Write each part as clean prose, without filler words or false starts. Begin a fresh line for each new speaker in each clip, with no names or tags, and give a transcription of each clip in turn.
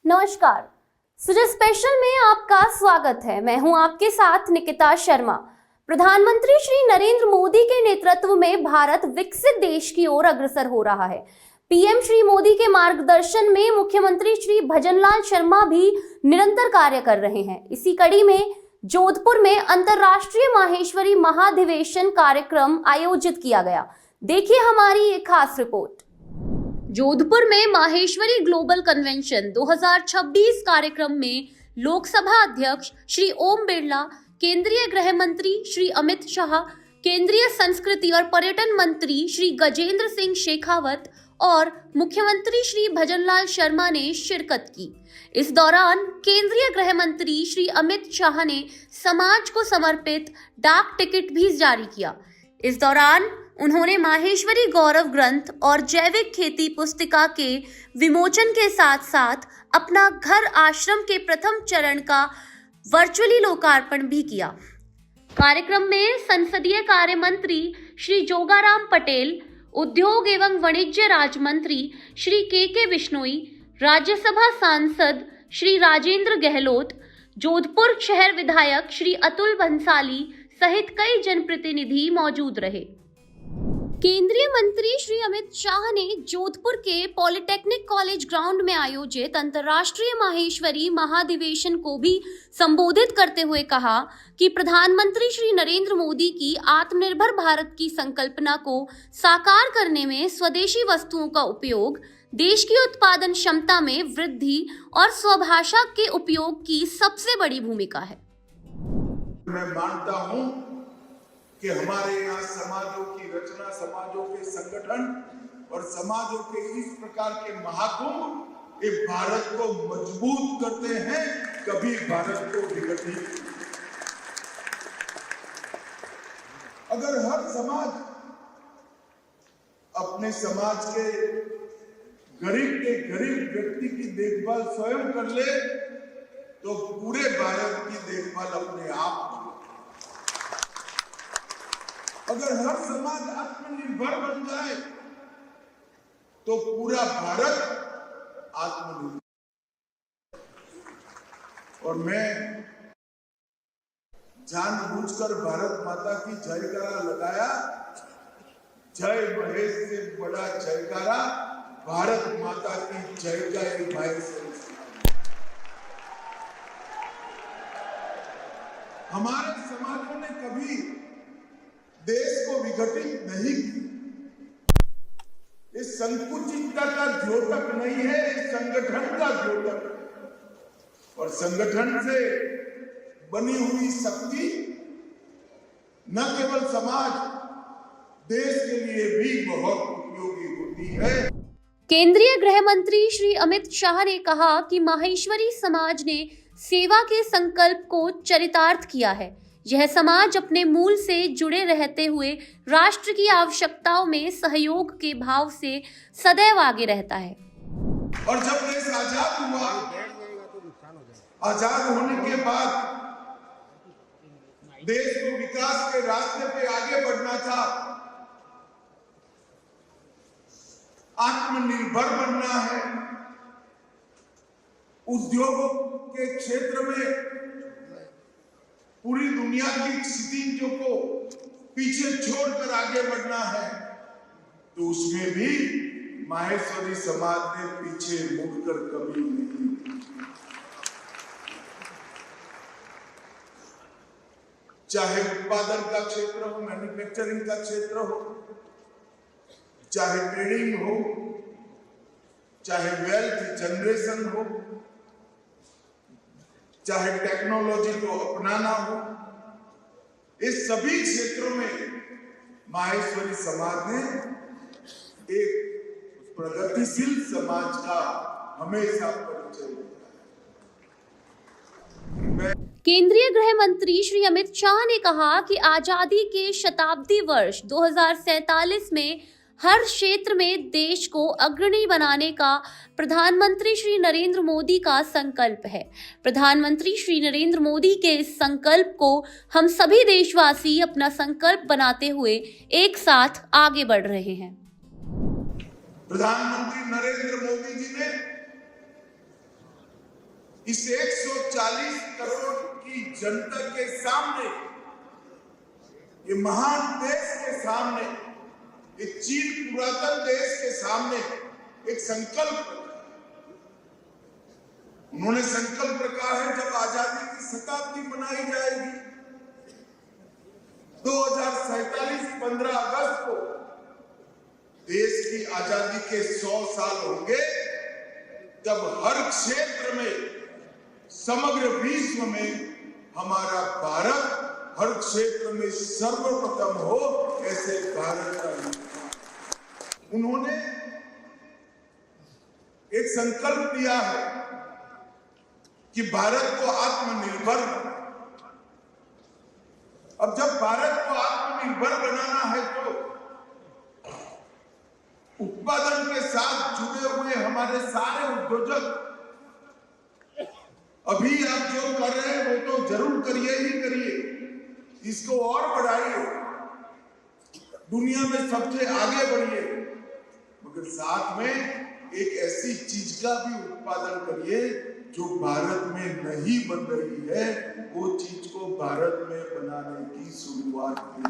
नमस्कार, सुजय स्पेशल में आपका स्वागत है। मैं हूं आपके साथ निकिता शर्मा। प्रधानमंत्री श्री नरेंद्र मोदी के नेतृत्व में भारत विकसित देश की ओर अग्रसर हो रहा है। पीएम श्री मोदी के मार्गदर्शन में मुख्यमंत्री श्री भजनलाल शर्मा भी निरंतर कार्य कर रहे हैं। इसी कड़ी में जोधपुर में अंतर्राष्ट्रीय माहेश्वरी महाधिवेशन कार्यक्रम आयोजित किया गया। देखिए हमारी एक खास रिपोर्ट। जोधपुर में माहेश्वरी ग्लोबल कन्वेंशन 2026 कार्यक्रम में लोकसभा अध्यक्ष श्री ओम बिरला, केंद्रीय गृह मंत्री श्री अमित शाह, केंद्रीय संस्कृति और पर्यटन मंत्री श्री गजेंद्र सिंह शेखावत और मुख्यमंत्री श्री भजनलाल शर्मा ने शिरकत की। इस दौरान केंद्रीय गृह मंत्री श्री अमित शाह ने समाज को समर्पित डाक टिकट भी जारी किया। इस दौरान उन्होंने माहेश्वरी गौरव ग्रंथ और जैविक खेती पुस्तिका के विमोचन के साथ साथ अपना घर आश्रम के प्रथम चरण का वर्चुअली लोकार्पण भी किया। कार्यक्रम में संसदीय कार्य मंत्री श्री जोगाराम पटेल, उद्योग एवं वाणिज्य राज्य मंत्री श्री के बिश्नोई, राज्यसभा सांसद श्री राजेंद्र गहलोत, जोधपुर शहर विधायक श्री अतुल भंसाली सहित कई जनप्रतिनिधि मौजूद रहे। केंद्रीय मंत्री श्री अमित शाह ने जोधपुर के पॉलिटेक्निक कॉलेज ग्राउंड में आयोजित अंतर्राष्ट्रीय माहेश्वरी महाधिवेशन को भी संबोधित करते हुए कहा कि प्रधानमंत्री श्री नरेंद्र मोदी की आत्मनिर्भर भारत की संकल्पना को साकार करने में स्वदेशी वस्तुओं का उपयोग, देश की उत्पादन क्षमता में वृद्धि और स्वभाषा के उपयोग की सबसे बड़ी भूमिका है।
मैं मानता हूं कि हमारे यहाँ समाजों की रचना, समाजों के संगठन और समाजों के इस प्रकार के महाकुंभ ये भारत को मजबूत करते हैं, कभी भारत को विघटित। अगर हर समाज अपने समाज के गरीब व्यक्ति की देखभाल स्वयं कर ले तो पूरे भारत की देखभाल अपने आप। अगर हर समाज आत्मनिर्भर बन जाए तो पूरा भारत आत्मनिर्भर। और मैं जानबूझकर भारत माता की जयकारा लगाया। जय महेश से बड़ा जयकारा भारत माता की जय का एक भाई से। हमारे समाजों ने कभी देश को विघटित नहीं किया। इस संकुचितता का द्योतक नहीं है, इस संगठन का द्योतक है। और संगठन से बनी हुई शक्ति न केवल समाज, देश के लिए भी बहुत उपयोगी होती है।
केंद्रीय गृह मंत्री श्री अमित शाह ने कहा कि माहेश्वरी समाज ने सेवा के संकल्प को चरितार्थ किया है। यह समाज अपने मूल से जुड़े रहते हुए राष्ट्र की आवश्यकताओं में सहयोग के भाव से सदैव आगे रहता है।
और जब देश आजाद हुआ, आजाद होने के बाद देश को विकास के रास्ते पे आगे बढ़ना था, आत्मनिर्भर बनना है। उद्योगों के क्षेत्र में पूरी दुनिया की स्थितियों को पीछे छोड़कर आगे बढ़ना है, तो उसमें भी माहेश्वरी समाज ने पीछे मुड़कर कभी नहीं। चाहे उत्पादन का क्षेत्र हो, मैन्युफैक्चरिंग का क्षेत्र हो, चाहे ट्रेडिंग हो, चाहे वेल्थ जनरेशन हो, चाहे टेक्नोलॉजी को अपनाना हो, इस सभी क्षेत्रों में माहेश्वरी समाज ने एक प्रगतिशील समाज का हमेशा परिचय दिया है।
केंद्रीय गृह मंत्री श्री अमित शाह ने कहा कि आजादी के शताब्दी वर्ष 2047 में हर क्षेत्र में देश को अग्रणी बनाने का प्रधानमंत्री श्री नरेंद्र मोदी का संकल्प है। प्रधानमंत्री श्री नरेंद्र मोदी के इस संकल्प को हम सभी देशवासी अपना संकल्प बनाते हुए एक साथ आगे बढ़ रहे हैं।
प्रधानमंत्री नरेंद्र मोदी जी ने इस 140 करोड़ की जनता के सामने, ये महान देश के सामने, ये चीन पुरातन देश के सामने एक संकल्प, उन्होंने संकल्प रखा है जब आजादी की शताब्दी मनाई जाएगी 2047 15 अगस्त को देश की आजादी के 100 साल होंगे, जब हर क्षेत्र में समग्र विश्व में हमारा भारत हर क्षेत्र में सर्वप्रथम हो, ऐसे भारत का निर्माण। उन्होंने एक संकल्प लिया है कि भारत को आत्मनिर्भर, अब जब भारत को आत्मनिर्भर बनाना है तो उत्पादन के साथ जुड़े हुए हमारे सारे उद्योजक, अभी आप जो कर रहे हैं वो तो जरूर करिए ही करिए, इसको और बढ़ाइए, दुनिया में सबसे आगे बढ़िए, मगर साथ में एक ऐसी चीज का भी उत्पादन करिए जो भारत में नहीं बन रही है, वो चीज को भारत में बनाने की शुरुआत की।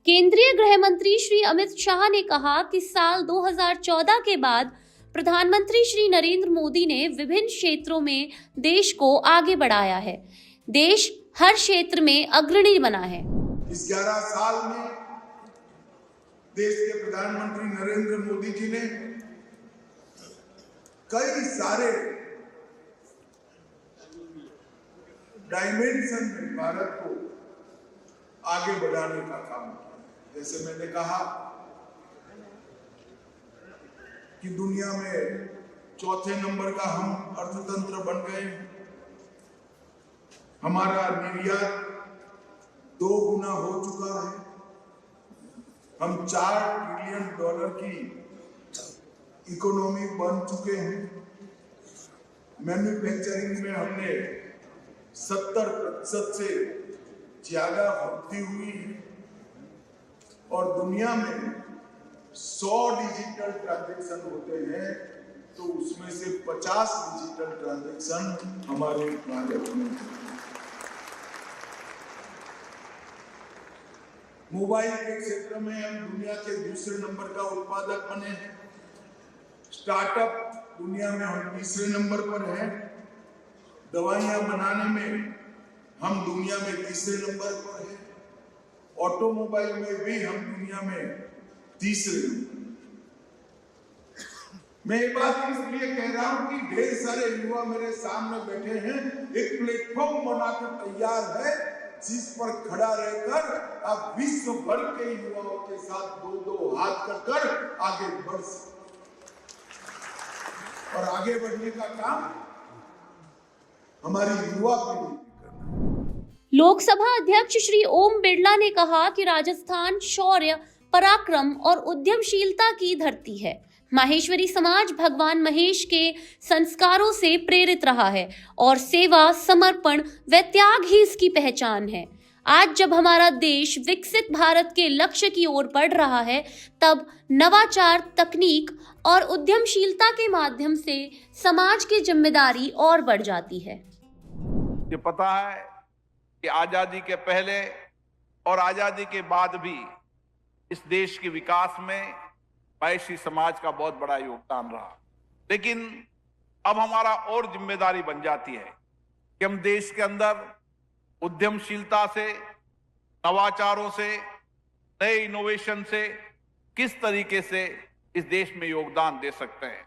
केंद्रीय गृह मंत्री श्री अमित शाह ने कहा कि साल 2014 के बाद प्रधानमंत्री श्री नरेंद्र मोदी ने विभिन्न क्षेत्रों में देश को आगे बढ़ाया है। देश हर क्षेत्र में अग्रणी बना है।
इस 11 साल में देश के प्रधानमंत्री नरेंद्र मोदी जी ने कई सारे डायमेंशन में भारत को आगे बढ़ाने का काम किया। जैसे मैंने कहा कि दुनिया में चौथे नंबर का हम अर्थतंत्र बन गए, हमारा निर्यात 2 गुना हो चुका है, हम $4 ट्रिलियन की इकोनॉमी बन चुके हैं, मैन्युफैक्चरिंग में हमने 70% से ज्यादा वृद्धि हुई है और दुनिया में 100 डिजिटल ट्रांजैक्शन होते हैं तो उसमें से 50 डिजिटल ट्रांजैक्शन हमारे भारत में। मोबाइल के क्षेत्र में हम दुनिया के दूसरे नंबर का उत्पादक बने हैं, स्टार्टअप दुनिया में हम तीसरे नंबर पर हैं, दवाइयां बनाने में हम दुनिया में तीसरे नंबर पर हैं, ऑटोमोबाइल में भी हम दुनिया में तीसरे नंबर। मैं ये बात इसलिए कह रहा हूं कि ढेर सारे युवा मेरे सामने बैठे हैं, एक प्लेटफॉर्म बनाकर तैयार है जिस पर खड़ा रहकर आप विश्व भर के युवाओं के साथ 2-2 हाथ कर आगे बढ़ सकते, और आगे बढ़ने का काम हमारी युवा पीढ़ी।
लोकसभा अध्यक्ष श्री ओम बिरला ने कहा कि राजस्थान शौर्य, पराक्रम और उद्यमशीलता की धरती है। माहेश्वरी समाज भगवान महेश के संस्कारों से प्रेरित रहा है और सेवा, समर्पण व त्याग ही इसकी पहचान है। आज जब हमारा देश विकसित भारत के लक्ष्य की ओर बढ़ रहा है, तब नवाचार, तकनीक और उद्यमशीलता के माध्यम से समाज की जिम्मेदारी और बढ़ जाती है।
ये पता है कि आजादी के पहले और आजादी के बाद भी इस देश के विकास में वैश्य समाज का बहुत बड़ा योगदान रहा, लेकिन अब हमारा और जिम्मेदारी बन जाती है कि हम देश के अंदर उद्यमशीलता से, नवाचारों से, नए इनोवेशन से किस तरीके से इस देश में योगदान दे सकते हैं,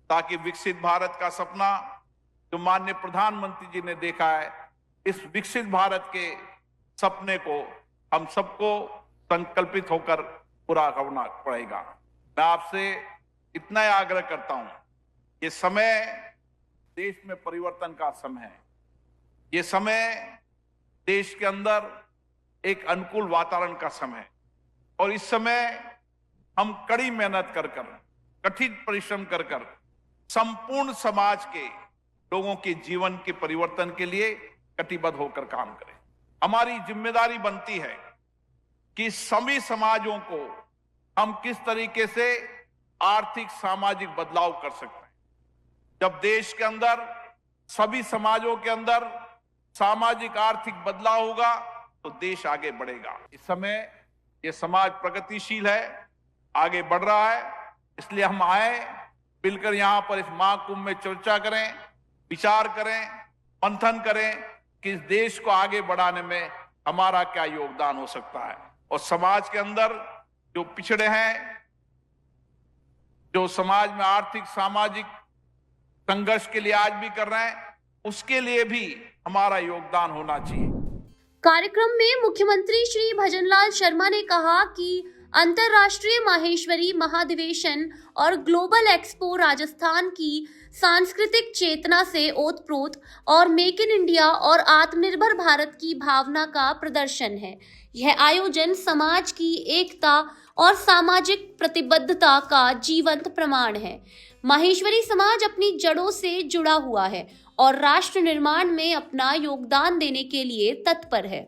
ताकि विकसित भारत का सपना जो माननीय प्रधानमंत्री जी ने देखा है, इस विकसित भारत के सपने को हम सबको संकल्पित होकर पूरा करना पड़ेगा। मैं आपसे इतना ही आग्रह करता हूं, ये समय देश में परिवर्तन का समय है, ये समय देश के अंदर एक अनुकूल वातावरण का समय है, और इस समय हम कड़ी मेहनत कर कठिन परिश्रम कर संपूर्ण समाज के लोगों के जीवन के परिवर्तन के लिए कटिबद्ध होकर काम करें। हमारी जिम्मेदारी बनती है कि सभी समाजों को हम किस तरीके से आर्थिक सामाजिक बदलाव कर सकते हैं, जब देश के अंदर सभी समाजों के अंदर सामाजिक आर्थिक बदलाव होगा तो देश आगे बढ़ेगा। इस समय ये समाज प्रगतिशील है, आगे बढ़ रहा है, इसलिए हम आए मिलकर यहां पर इस महाकुंभ में चर्चा करें, विचार करें, मंथन करें कि इस देश को आगे बढ़ाने में हमारा क्या योगदान हो सकता है। और समाज के अंदर जो पिछड़े हैं, जो समाज में आर्थिक सामाजिक संघर्ष के लिए आज भी कर रहे हैं, उसके लिए भी हमारा योगदान होना चाहिए।
कार्यक्रम में मुख्यमंत्री श्री भजनलाल शर्मा ने कहा कि अंतर्राष्ट्रीय माहेश्वरी महाधिवेशन और ग्लोबल एक्सपो राजस्थान की सांस्कृतिक चेतना से ओतप्रोत और मेक इन इंडिया और आत्मनिर्भर भारत की भावना का प्रदर्शन है। यह आयोजन समाज की एकता और सामाजिक प्रतिबद्धता का जीवंत प्रमाण है। माहेश्वरी समाज अपनी जड़ों से जुड़ा हुआ है और राष्ट्र निर्माण में अपना योगदान देने के लिए तत्पर है।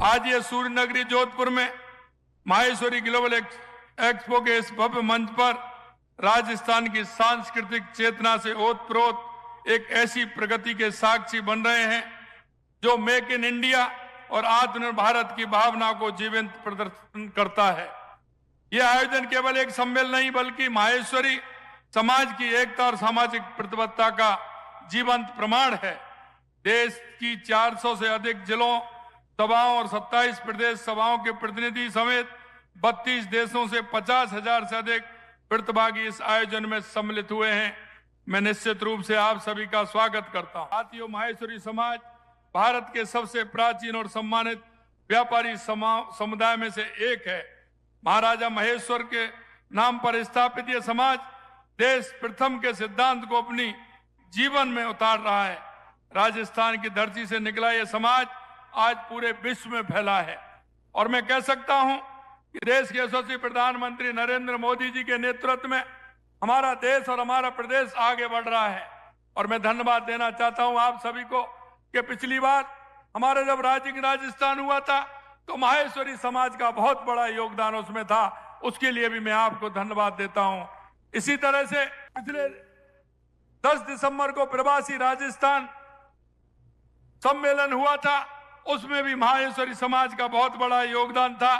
आज ये सूर्य नगरी जोधपुर में माहेश्वरी ग्लोबल एक्सपो के इस भव्य मंच पर राजस्थान की सांस्कृतिक चेतना से ओतप्रोत एक ऐसी प्रगति के साक्षी बन रहे हैं जो मेक इन इंडिया और आत्मनिर्भर भारत की भावना को जीवंत प्रदर्शन करता है। यह आयोजन केवल एक सम्मेलन नहीं बल्कि माहेश्वरी समाज की एकता और सामाजिक प्रतिबद्धता का जीवंत प्रमाण है। देश की 400 से अधिक जिलों, सभाओं और 27 प्रदेश सभाओं के प्रतिनिधि समेत 32 देशों से 50,000 से अधिक प्रतिभागी इस आयोजन में सम्मिलित हुए हैं। मैं निश्चित रूप से आप सभी का स्वागत करता हूं। साथियों, माहेश्वरी समाज भारत के सबसे प्राचीन और सम्मानित व्यापारी समुदाय में से एक है। महाराजा महेश्वर के नाम पर स्थापित यह समाज देश प्रथम के सिद्धांत को अपनी जीवन में उतार रहा है। राजस्थान की धरती से निकला यह समाज आज पूरे विश्व में फैला है और मैं कह सकता हूं कि देश के यशस्वी प्रधानमंत्री नरेंद्र मोदी जी के नेतृत्व में हमारा देश और हमारा प्रदेश आगे बढ़ रहा है। और मैं धन्यवाद देना चाहता हूं आप सभी को कि पिछली बार हमारा जब राजस्थान हुआ था तो माहेश्वरी समाज का बहुत बड़ा योगदान उसमें था, उसके लिए भी मैं आपको धन्यवाद देता हूं। इसी तरह से पिछले 10 दिसंबर को प्रवासी राजस्थान सम्मेलन हुआ था, उसमें भी माहेश्वरी समाज का बहुत बड़ा योगदान था।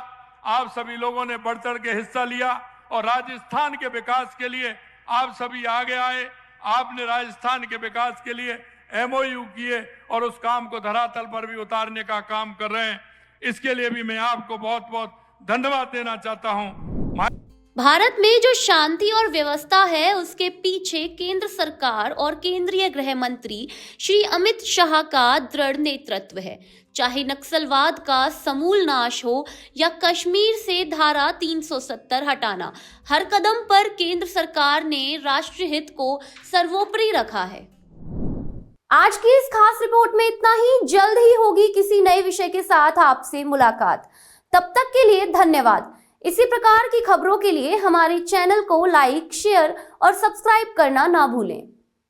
आप सभी लोगों ने बढ़ चढ़ के हिस्सा लिया और राजस्थान के विकास के लिए आप सभी आगे आए। आपने राजस्थान के विकास के लिए MOU किए और उस काम को धरातल पर भी उतारने का काम कर रहे हैं। इसके लिए भी मैं आपको बहुत बहुत धन्यवाद देना चाहता हूं।
भारत में जो शांति और व्यवस्था है उसके पीछे केंद्र सरकार और केंद्रीय गृह मंत्री श्री अमित शाह का दृढ़ नेतृत्व है। चाहे नक्सलवाद का समूल नाश हो या कश्मीर से धारा 370 हटाना, हर कदम पर केंद्र सरकार ने राष्ट्रीय हित को सर्वोपरि रखा है। आज की इस खास रिपोर्ट में इतना ही। जल्द ही होगी किसी नए विषय के साथ आपसे मुलाकात। तब तक के लिए धन्यवाद। इसी प्रकार की खबरों के लिए हमारे चैनल को लाइक, शेयर और सब्सक्राइब करना ना भूलें।